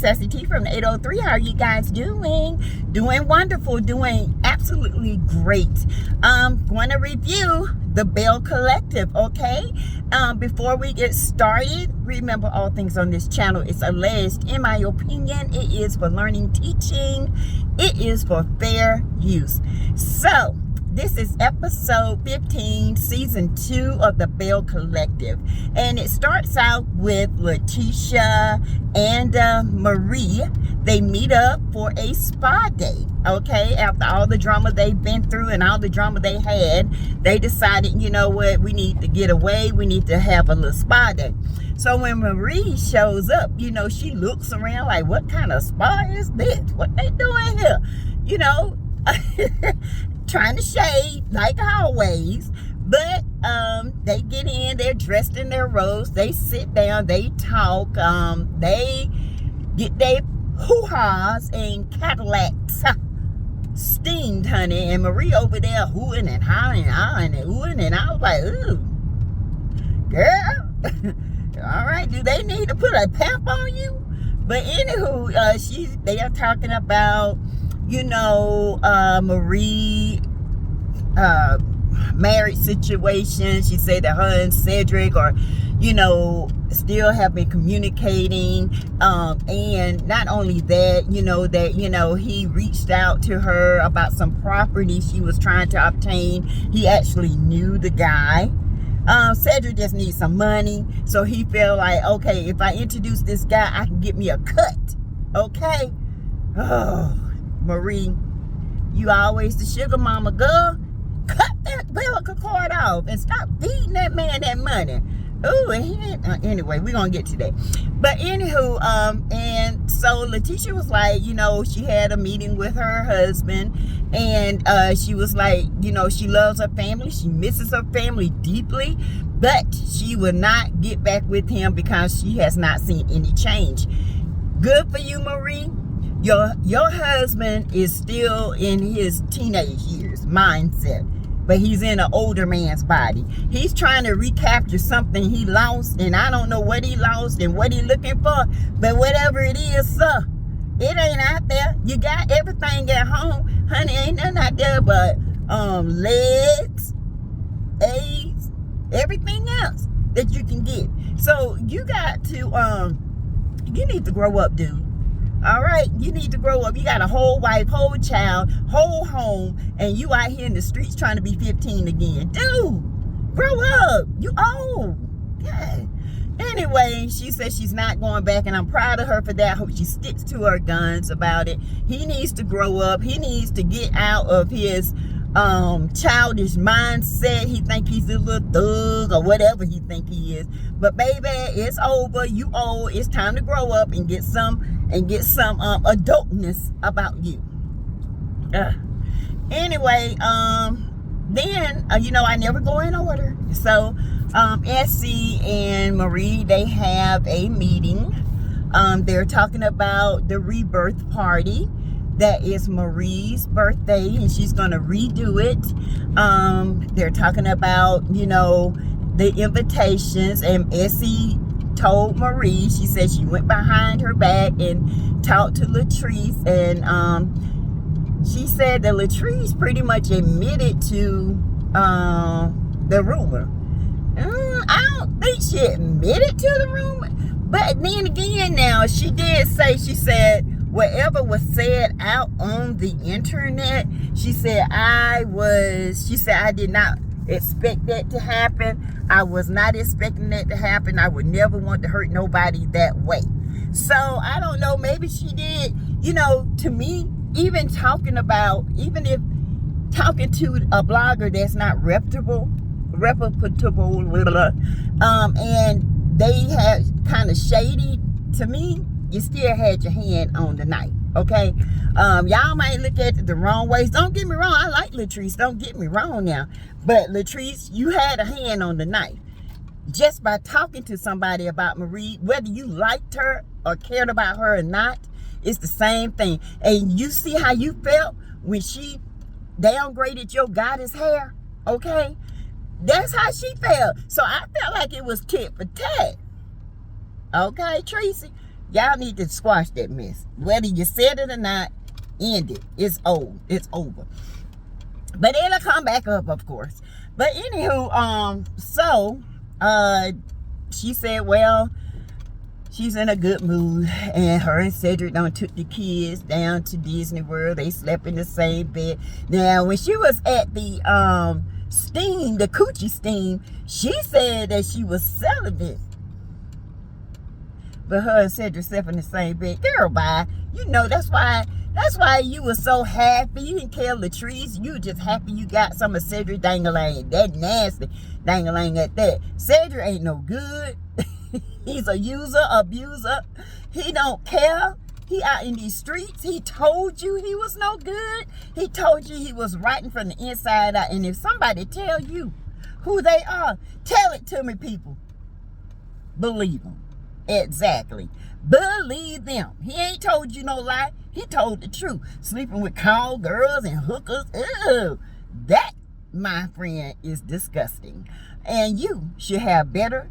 SASSYTEA from the 803. How are you guys doing? Doing wonderful, doing absolutely great. Going to review the Bell Collective, okay? Before we get started, remember all things on this channel is alleged. In my opinion, it is for learning, teaching. It is for fair use. So, this is episode 15, season 2 of the Bell Collective. And it starts out with Letitia and Marie. They meet up for a spa day, okay? After all the drama they've been through and all the drama they had, they decided, you know what, we need to get away. We need to have a little spa day. So when Marie shows up, you know, she looks around like, what kind of spa is this? What they doing here? You know, trying to shade like always, but they get in, they're dressed in their robes, they sit down, they talk, they get their hoo-has and Cadillacs steamed, honey, and Marie over there hooing and howling and oohing, and I was like, ooh, girl, all right, do they need to put a pamp on you? But anywho, they are talking about, you know, Marie marriage situation. She said that her and Cedric are, you know, still have been communicating, and not only that, he reached out to her about some property she was trying to obtain. He actually knew the guy. Cedric just needs some money, so he felt like, okay, if I introduce this guy, I can get me a cut, okay? Oh, Marie, you always the sugar mama, girl. Cut that umbilical cord off and stop feeding that man that money. Ooh, anyway, we're gonna get to that. But anywho, and so Letitia was like, you know, she had a meeting with her husband, and she was like, you know, she loves her family, she misses her family deeply, but she will not get back with him because she has not seen any change. Good for you, Marie. Your husband is still in his teenage years mindset, but he's in an older man's body. He's trying to recapture something he lost, and I don't know what he lost and what he's looking for, but whatever it is, sir, it ain't out there. You got everything at home, honey. Ain't nothing out there but legs, AIDS, everything else that you can get. So you got to you need to grow up, dude. All right, you need to grow up. You got a whole wife, whole child, whole home, and you out here in the streets trying to be 15 again. Dude, grow up. You old. Yeah. Anyway, she says she's not going back, and I'm proud of her for that. I hope she sticks to her guns about it. He needs to grow up. He needs to get out of his childish mindset. He think he's a little thug or whatever he think he is. But baby, it's over. You old. It's time to grow up and get some adultness about you. Anyway, then you know, I never go in order. So Essie and Marie, they have a meeting. They're talking about the rebirth party. That is Marie's birthday, and she's gonna redo it. They're talking about, you know, the invitations, and Essie told Marie, she said she went behind her back and talked to Latrice, and she said that Latrice pretty much admitted to the rumor. I don't think she admitted to the rumor, but then again, now she did say, she said whatever was said out on the internet, she said I did not expect that to happen. I was not expecting that to happen. I would never want to hurt nobody that way. So I don't know, maybe she did. You know, to me, even talking about, even if talking to a blogger that's not reputable, and they had kind of shady, to me, you still had your hand on the knife, okay? Y'all might look at it the wrong ways. Don't get me wrong, I like Latrice, don't get me wrong now. But Latrice, you had a hand on the knife. Just by talking to somebody about Marie, whether you liked her or cared about her or not, it's the same thing. And you see how you felt when she downgraded your goddess hair, okay? That's how she felt. So I felt like it was tit for tat. Okay, Tracy? Y'all need to squash that mess. Whether you said it or not, end it. It's old. It's over. But it'll come back up, of course. But anywho, she said, well, she's in a good mood, and her and Cedric done took the kids down to Disney World. They slept in the same bed. Now, when she was at the steam, the coochie steam, she said that she was celibate. But her and Cedric slept in the same bed. Girl, bye. You know, that's why you were so happy. You didn't care Latrice. You were just happy you got some of Cedric Dangalang. That nasty Dangalang at that. Cedric ain't no good. He's a user, abuser. He don't care. He out in these streets. He told you he was no good. He told you he was writing from the inside out. And if somebody tell you who they are, tell it to me, people. Believe them. Exactly. Believe them. He ain't told you no lie. He told the truth. Sleeping with call girls and hookers. Ew. That, my friend, is disgusting. And you should have better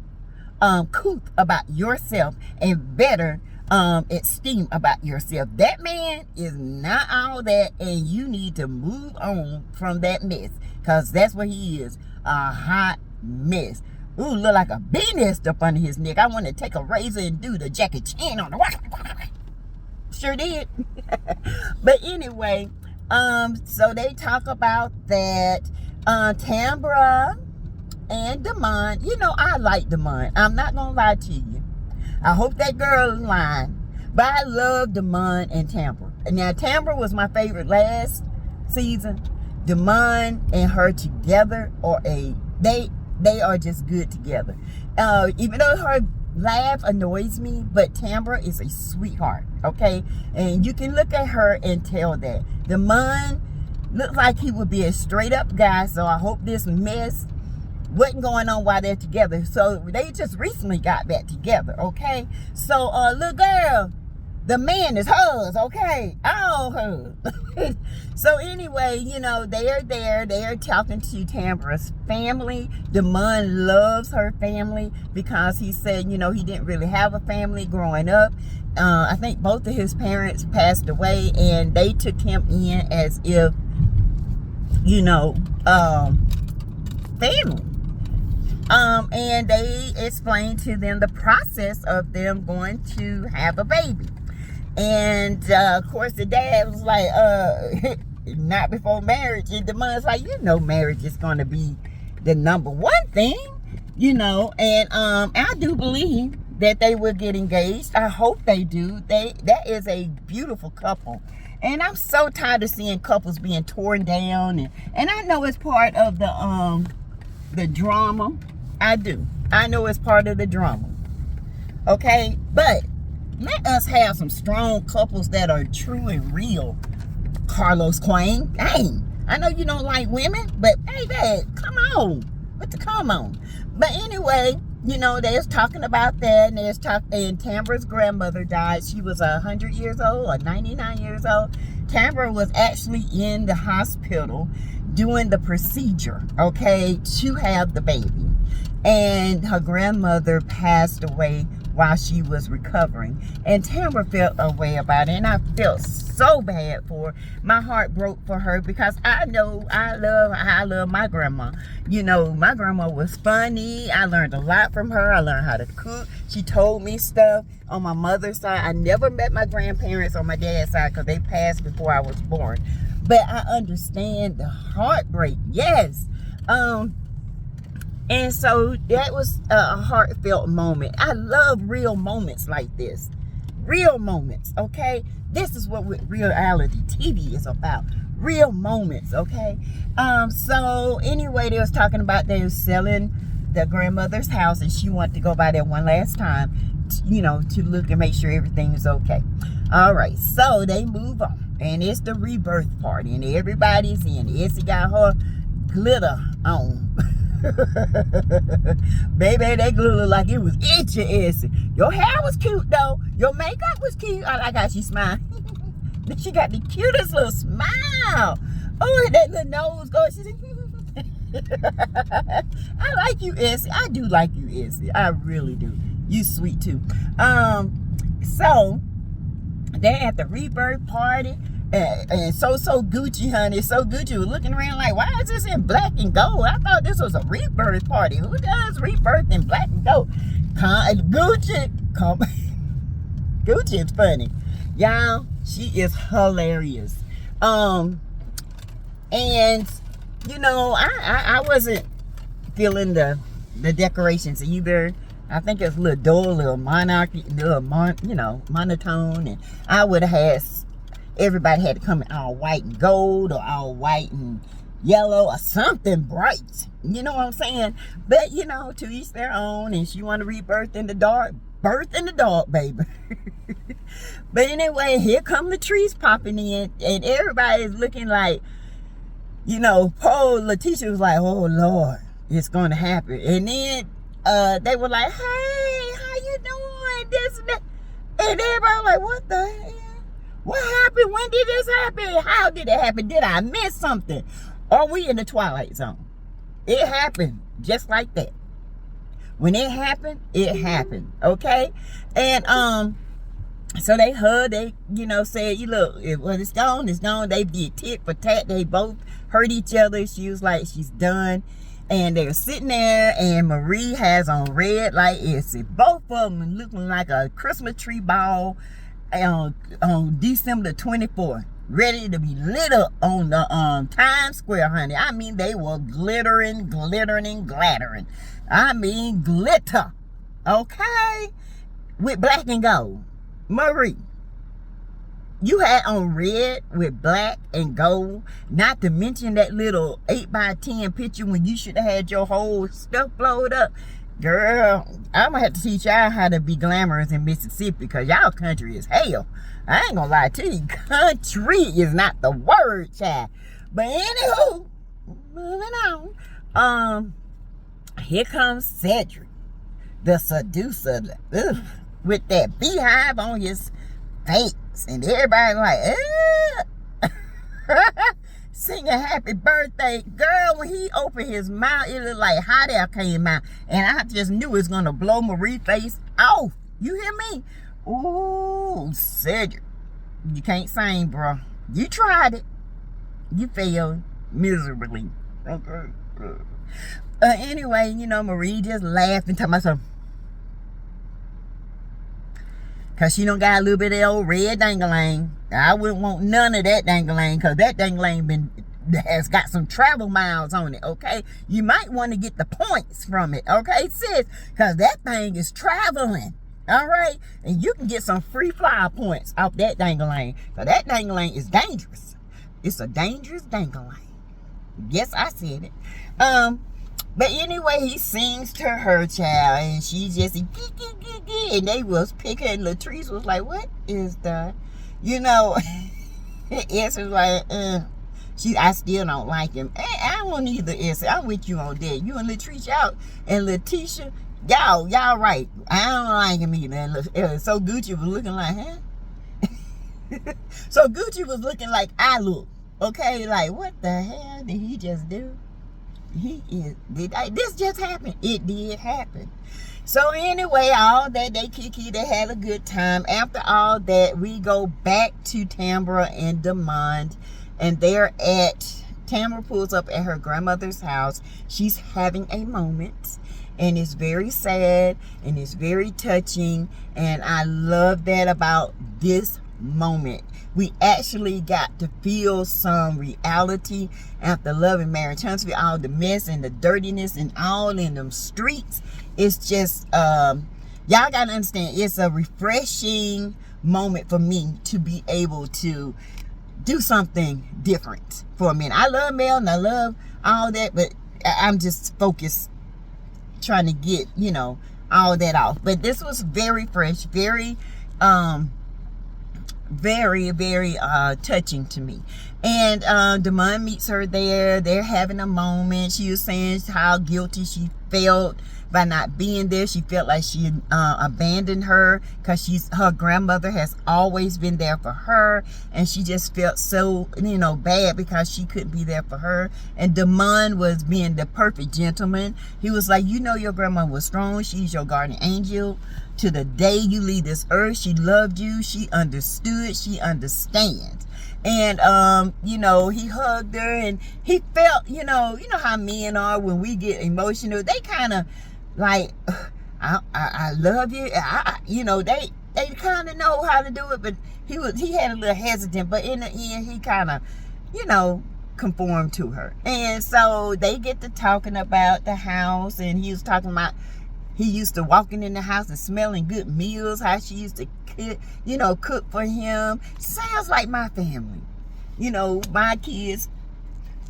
couth about yourself and better esteem about yourself. That man is not all that, and you need to move on from that mess, because that's what he is, a hot mess. Ooh, look like a bee nest up under his neck. I want to take a razor and do the Jackie Chan on the sure did. But anyway, so they talk about that Tambra and Damon. You know, I like Damon. I'm not gonna lie to you. I hope that girl is lying. But I love Damon and Tambra. Now, Tambra was my favorite last season. Damon and her together are they are just good together. Even though her laugh annoys me, but Tambra is a sweetheart, okay? And you can look at her and tell that. Damon looks like he would be a straight up guy, so I hope this mess wasn't going on while they're together. So they just recently got back together, okay? So little girl, the man is hers, okay? All hers. So anyway, you know, they are there. They are talking to Tambra's family. Damon loves her family because he said, you know, he didn't really have a family growing up. I think both of his parents passed away, and they took him in as if, you know, family. And they explained to them the process of them going to have a baby. And of course the dad was like, not before marriage. And the mother's like, you know, marriage is going to be the number one thing, you know. And I do believe that they will get engaged. I hope they do. That is a beautiful couple. And I'm so tired of seeing couples being torn down. And I know it's part of the drama. I do. I know it's part of the drama. Okay? But let us have some strong couples that are true and real. Carlos Queen. Dang. I know you don't like women, but baby, come on. What the come on? But anyway, you know, they was talking about that, and Tambra's grandmother died. She was 100 years old or 99 years old. Tambra was actually in the hospital doing the procedure, okay, to have the baby. And her grandmother passed away while she was recovering. And Tambra felt a way about it, and I felt so bad for her. My heart broke for her because I know I love my grandma. You know, my grandma was funny. I learned a lot from her. I learned how to cook. She told me stuff. On my mother's side, I never met my grandparents on my dad's side because they passed before I was born. But I understand the heartbreak. Yes. And so that was a heartfelt moment. I love real moments like this. Real moments, okay? This is what reality TV is about. Real moments, okay? So anyway, they was talking about they was selling the grandmother's house, and she wanted to go by there one last time, to look and make sure everything is okay. All right, so they move on, and it's the rebirth party, and everybody's in. Essie got her glitter on. Baby, that glitter looked like it was itchy, Essie. Your hair was cute though. Your makeup was cute. I like how she smiled. She got the cutest little smile. Oh, that little nose goes. She said, I like you, Essie. I do like you, Essie. I really do. You sweet too. So they're at the rebirth party. And so Gucci, honey, so Gucci was looking around like, why is this in black and gold? I thought this was a rebirth party. Who does rebirth in black and gold? Gucci is funny, y'all. She is hilarious. And I wasn't feeling the decorations either. I think it's a little dull, a little monotone, and I would have had everybody had to come in all white and gold, or all white and yellow, or something bright. You know what I'm saying? But to each their own. And she want to rebirth in the dark. Birth in the dark, baby. But anyway, here come the trees popping in, and everybody is looking like, poor Letitia was like, oh Lord, it's going to happen. And then they were like, hey, how you doing? This and that. And everybody was like, what the hell? What happened? When did this happen? How did it happen? Did I miss something? Are we in the Twilight Zone? It happened just like that. When it happened, okay? And so they hugged, they said, look, it's gone, it's gone. They did tit for tat. They both hurt each other. She was like, she's done. And they were sitting there, and Marie has on red like Essie. Both of them looking like a Christmas tree ball on December 24th, ready to be lit up on the Times Square, honey. I mean, they were glittering. I mean, glitter, okay, with black and gold. Marie, you had on red with black and gold, not to mention that little 8x10 picture when you should have had your whole stuff blowed up. Girl, I'm gonna have to teach y'all how to be glamorous in Mississippi, because y'all country is hell. I ain't gonna lie to you. Country is not the word, child. But anywho, moving on. Here comes Cedric, the seducer, with that beehive on his face. And everybody like, singing happy birthday. Girl, when he opened his mouth, it looked like hot air came out. And I just knew it was going to blow Marie's face off. You hear me? Ooh, Cedric. You can't sing, bro. You tried it. You failed miserably. Okay. Anyway, Marie just laughed and told myself, because she done got a little bit of that old red dangling. I wouldn't want none of that dangling, because that dangling has got some travel miles on it, okay? You might want to get the points from it, okay, sis? Because that thing is traveling, all right? And you can get some free flyer points off that dangling. So that dangling is dangerous. It's a dangerous dangling. Yes, I said it. But anyway, he sings to her, child, and she just, and they was picking, and Latrice was like, what is the, Essie was like, I still don't like him. I won't either, Essie. I'm with you on that. You and Latrice out, and Letitia, y'all right. I don't like him either. And so Gucci was looking like, huh? So Gucci was looking like I look, okay? Like, what the hell did he just do? This just happened. It did happen. So anyway, all that they they had a good time. After all that, we go back to Tambra and Demond, and Tambra pulls up at her grandmother's house. She's having a moment, and it's very sad, and it's very touching, and I love that about this moment. We actually got to feel some reality after loving marriage. Huntsville, all the mess and the dirtiness and all in them streets. It's just, y'all got to understand, it's a refreshing moment for me to be able to do something different for a minute. I love Mel and I love all that, but I'm just focused trying to get, you know, all that off. But this was very fresh, very very touching to me. And Damon meets her there. They're having a moment. She was saying how guilty she felt by not being there. She felt like she abandoned her because her grandmother has always been there for her, and she just felt so, you know, bad because she couldn't be there for her. And Damon was being the perfect gentleman. He was like, you know, your grandma was strong. She's your guardian angel to the day you leave this earth. She loved you. She understood. She understands. And you know, he hugged her, and he felt, you know how men are when we get emotional. They kind of like, I love you. You know, they kind of know how to do it, but he had a little hesitant. But in the end, he kind of, you know, conformed to her. And so they get to talking about the house, and he was talking about he used to walking in the house and smelling good meals, how she used to cook for him. Sounds like my family. You know, my kids,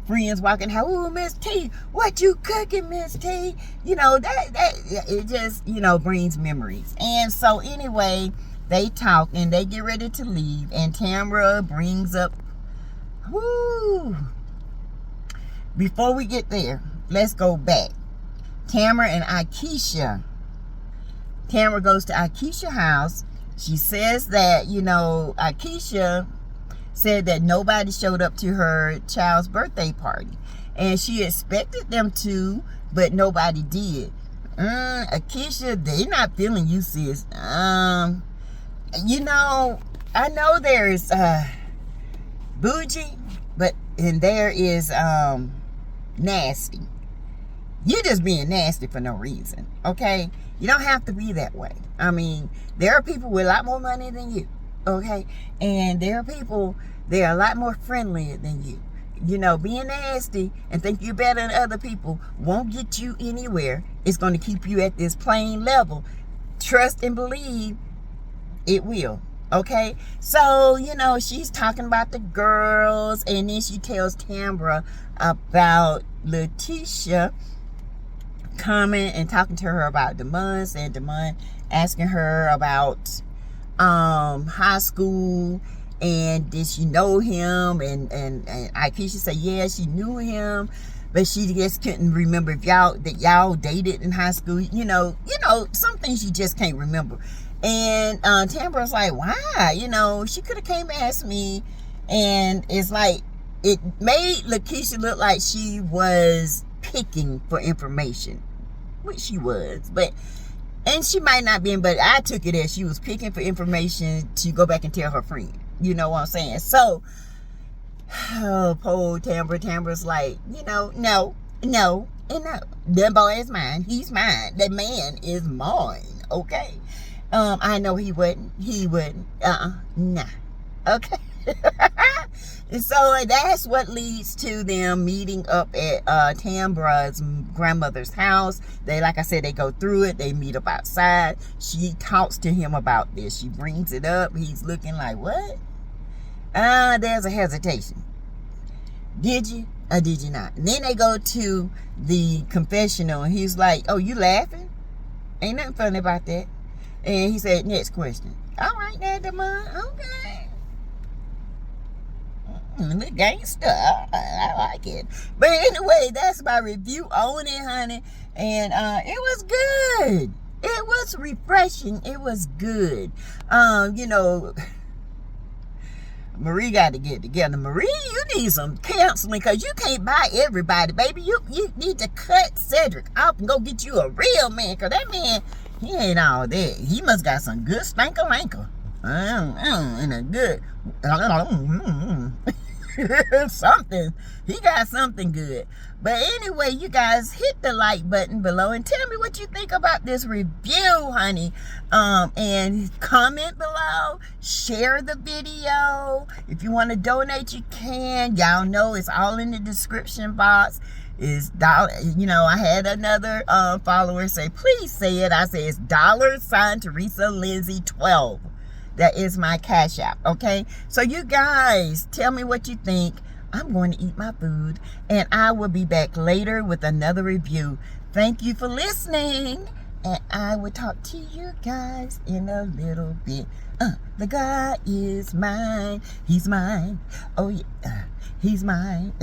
friends walking out, oh, Miss T, what you cooking, Miss T? You know, that it just, you know, brings memories. And so anyway, they talk and they get ready to leave, and Tamara brings up, before we get there, let's go back. Tamara and Akeisha. Tamara goes to Akeisha's house. She says that, you know, Akeisha said that nobody showed up to her child's birthday party. And she expected them to, but nobody did. Akeisha, they're not feeling you, sis. You know, I know there's bougie, and there is nasty. You're just being nasty for no reason, okay? You don't have to be that way. I mean, there are people with a lot more money than you, okay? And there are people, they're a lot more friendly than you. You know, being nasty and think you're better than other people won't get you anywhere. It's going to keep you at this plain level. Trust and believe it will, okay? So, you know, she's talking about the girls, and then she tells Tamara about Letitia coming and talking to her about Damon, saying Damon asking her about high school, and did she know him, and Akeisha said yeah, she knew him, but she just couldn't remember if y'all dated in high school. You know some things you just can't remember. And Tamara's like, why? You know, she could have came and asked me. And it's like, it made Lakeisha look like she was picking for information, which she was, and she might not be, but I took it as she was picking for information to go back and tell her friend. You know what I'm saying? So, poor Tamara's like, you know, no. That boy is mine. He's mine. That man is mine. Okay. I know he wouldn't. Nah. Okay. And so that's what leads to them meeting up at Tamara's grandmother's house. They, like I said, they go through it. They meet up outside. She talks to him about this. She brings it up. He's looking like, what? There's a hesitation. Did you or did you not? And then they go to the confessional, and he's like, oh, you laughing? Ain't nothing funny about that. And he said, next question. All right, now, Damon. Okay. The gangster. I like it. But anyway, that's my review on it, honey. And it was good. It was refreshing. It was good. You know, Marie got to get together. Marie, you need some counseling, because you can't buy everybody, baby. You need to cut Cedric off and go get you a real man, because that man, he ain't all that. He must got some good stanker-lanker. And a good something. He got something good. But anyway, you guys, hit the like button below and tell me what you think about this review, honey. And comment below. Share the video. If you want to donate, you can. Y'all know it's all in the description box. Is dollar, you know, I had another follower say, please say it. I say it's $Teresa Lindsay 12. That is my Cash App, okay? So you guys, tell me what you think. I'm going to eat my food, and I will be back later with another review. Thank you for listening, and I will talk to you guys in a little bit. The guy is mine. He's mine. Oh, yeah. He's mine.